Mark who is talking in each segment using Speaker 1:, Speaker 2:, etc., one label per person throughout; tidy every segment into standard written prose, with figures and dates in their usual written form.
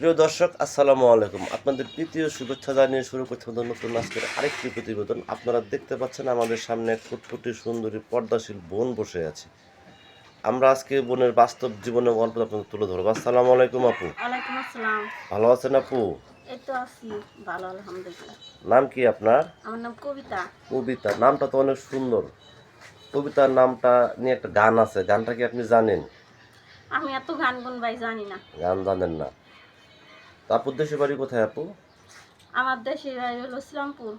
Speaker 1: প্রিয় দর্শক, আসসালামু আলাইকুম। আপনাদের তৃতীয় শুভেচ্ছা জানিয়ে শুরু করতে নতুন আজকের আরেকটি প্রতিবেদন। আপনারা দেখতে পাচ্ছেন আমাদের সামনে এক ফুটফুটি সুন্দরী পর্দাশীল বোন বসে আছে। আমরা আজকে বোনের বাস্তব জীবনের গল্প আপনাদের তুলে ধরবো। আসসালামু আলাইকুম আপু।
Speaker 2: ওয়ালাইকুম আসসালাম।
Speaker 1: ভালো আছেন আপু?
Speaker 2: এই তো আছি ভালো, আলহামদুলিল্লাহ।
Speaker 1: নাম কি আপনার?
Speaker 2: আমার নাম কবিতা।
Speaker 1: কবিতা, নামটা তো অনেক সুন্দর। কবিতার নামটা নিয়ে একটা গান আছে, গানটা কি আপনি জানেন?
Speaker 2: আমি এত গান গুন ভাই জানি না।
Speaker 1: গান জানেন না? তো আপুর দেশের বাড়ি কোথায় আপু?
Speaker 2: আমার দেশের বাড়ি হলো শ্রীরামপুর।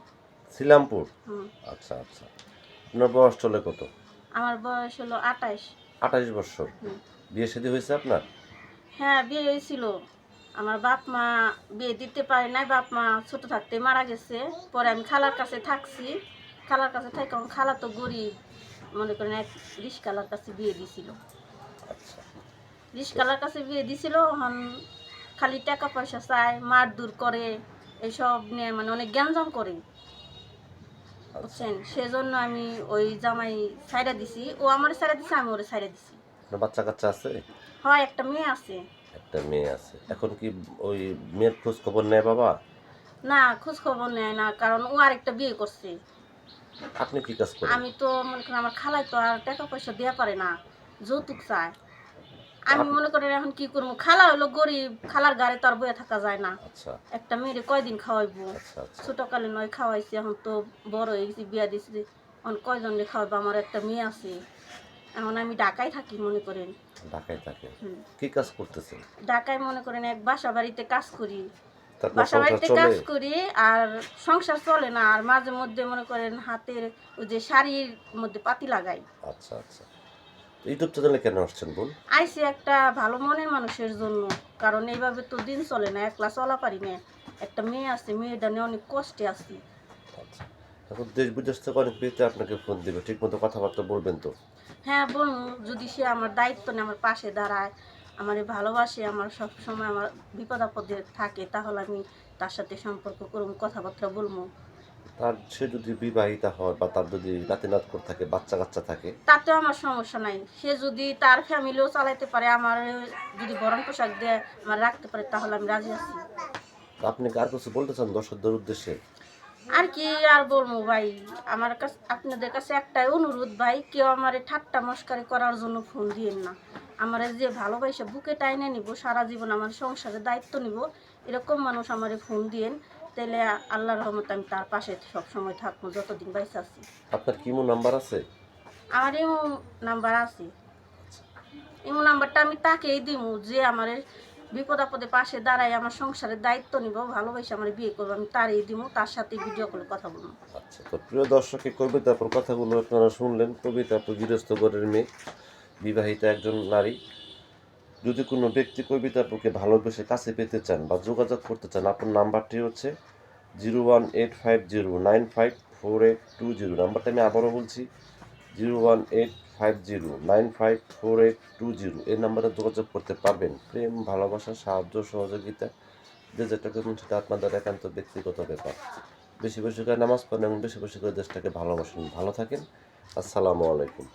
Speaker 1: শ্রীরামপুর।
Speaker 2: হুম।
Speaker 1: আচ্ছা আচ্ছা। আপনার বয়স চলে কত?
Speaker 2: আমার বয়স হলো 28।
Speaker 1: 28 বছর।
Speaker 2: হুম।
Speaker 1: বিয়ে শাদী হয়েছে আপনার?
Speaker 2: হ্যাঁ, বিয়ে হয়েছিল। আমার বাপ মা বিয়ে দিতে পারে নাই, বাপ মা ছোট থাকতে মারা গেছে। পরে আমি খালার কাছে থাকছি। খালার কাছে থাকি, আমার খালা তো গরিব, মনে করেন এক রিস্কালার কাছে বিয়ে দিছিল।
Speaker 1: আচ্ছা।
Speaker 2: রিস্কালার কাছে বিয়ে দিছিল, এখন খালি টাকা পয়সা চায়, মারধর করে, এসব নিয়ে মানে অনেক গ্যাঞ্জাম করে,
Speaker 1: আচ্ছা।
Speaker 2: বুঝছেন। সেজন্য আমি ওই জামাই ছাইড়া দিছি, ও আমার ছাইড়া দিছে, আমি ওরে ছাইড়া দিছি।
Speaker 1: আপনার বাচ্চা কাচ্চা আছে?
Speaker 2: হয়, একটা মেয়ে আছে।
Speaker 1: একটা মেয়ে আছে। এখন কি ওই মেয়ের খোঁজ খবর নেয় বাবা?
Speaker 2: না, খোঁজ খবর নেয় না, কারণ ও আরেকটা বিয়ে করছে।
Speaker 1: আপনি কি কাজ করেন?
Speaker 2: আমি তো মনে করেন আমার খালাই তো আর টাকা পয়সা দেওয়া পারে না, যৌতুক চায়। আমি মনে করেন এখন কি করবো, খালা হলো গরিব, খালার গাড়ি তো আর বয়ে থাকা যায় না।
Speaker 1: আচ্ছা
Speaker 2: একটা মেয়েরে কয়দিন খাওয়াইবো।
Speaker 1: আচ্ছা আচ্ছা।
Speaker 2: ছোটকালে নয় খাওয়াইছি, এখন তো বড় হয়ে গেছি, বিয়া দিছি, এখন কয়জন রে খাওয়াবো, আমার একটা মেয়ে আছে। এখন আমি ঢাকায় থাকি, মনে করেন।
Speaker 1: ঢাকায় থাকে?
Speaker 2: হুম।
Speaker 1: কি কাজ করতেছেন?
Speaker 2: ঢাকায় মনে করেন এক বাসা বাড়িতে কাজ করি।
Speaker 1: তা আপনার
Speaker 2: বাসা
Speaker 1: সংসার
Speaker 2: বাড়িতে
Speaker 1: চলে?
Speaker 2: কাজ করি, আর সংসার চলে না, আর মাঝে মধ্যে মনে করেন হাতের ওই যে শাড়ির মধ্যে পাতি লাগাই।
Speaker 1: আচ্ছা আচ্ছা। ইউটিউব চ্যানেলে কেন আসছেন বোন?
Speaker 2: আইসি একটা ভালো মনের মানুষের জন্য, কারণ এইভাবে তো দিন চলে না, একলা চলা পারি না। একটা মেয়ে আছে, মেয়েটা নিয়ে অনেক কষ্টে আছি।
Speaker 1: আচ্ছা। এখন দেশ বিদেশ থেকে অনেক ব্যক্তি আপনাকে ফোন দিবে, ঠিক মতো কথাবার্তা বলবেন তো?
Speaker 2: হ্যাঁ বলুন, যদি সে আমার দায়িত্ব নিয়ে আমার পাশে দাঁড়ায়, আমার ভালোবাসে, আমার সব সময় আমার বিপদ আপদে থাকে, তাহলে আমি তার সাথে সম্পর্ক করব, কথাবার্তা বলবো।
Speaker 1: তার সে যদি বিবাহিতা হয় বা তার যদি নাতি নাতকুর থাকে, বাচ্চা কাচ্চা থাকে?
Speaker 2: তাতেও আমার সমস্যা নাই। সে যদি তার ফ্যামিলিও চালাইতে পারে, আমার যদি ভরণ পোশাক দিয়ে আমার রাখতে পারে, তাহলে আমি রাজি আছি।
Speaker 1: তা আপনি কার কিছু বলতে চান দর্শকদের উদ্দেশ্যে?
Speaker 2: আর কি আর বলবো ভাই, আমার কাছে আপনাদের কাছে একটাই অনুরোধ ভাই, কেউ আমারে ঠাট্টা মস্কারি করার জন্য ফোন দিয়েন না। আমারে যে ভালোবাসা বুকে টাইনে নিব, সারা জীবন আমার সংসারের দায়িত্ব নিব, এরকম মানুষ আমারে ফোন দিয়েন। তাইলে আল্লাহর রহমতে আমি তার পাশে সব সময় থাকবো, যতদিন বাইসে আছি।
Speaker 1: আপনার কি ইমো নাম্বার আছে?
Speaker 2: আমার ইমো নাম্বার আছে। ইমো নাম্বারটা আমি তাকেই দিব, যে আমার বিপদ আপদে পাশে দাঁড়ায়, আমার সংসারের দায়িত্ব নিব, ভালোবাসে আমার বিয়ে করবো, আমি তারই দিব, তার সাথে ভিডিও কলে কথা বলবো।
Speaker 1: আচ্ছা, তো প্রিয় দর্শক, এই কবিতা আপুর কথাগুলো আপনারা শুনলেন। কবিতা আপু গৃহস্থ ঘরের মেয়ে, বিবাহিতা একজন নারী। যদি কোনো ব্যক্তি কবিতা আপুকে ভালোবেসে কাছে পেতে চান বা যোগাযোগ করতে চান, আপনার নাম্বারটি হচ্ছে 01850954820। নাম্বারটা আমি আবারও বলছি, 01850954820। এই নাম্বারে যোগাযোগ করতে পারবেন। প্রেম, ভালোবাসা, সাহায্য, সহযোগিতা, যে যেটা করবেন সেটা আপনাদের একান্ত ব্যক্তিগত ব্যাপার। বেশি বেশি করে নামাজ পড়েন এবং বেশি বেশি করে দেশটাকে ভালোবাসেন। ভালো থাকেন। আসসালামু আলাইকুম।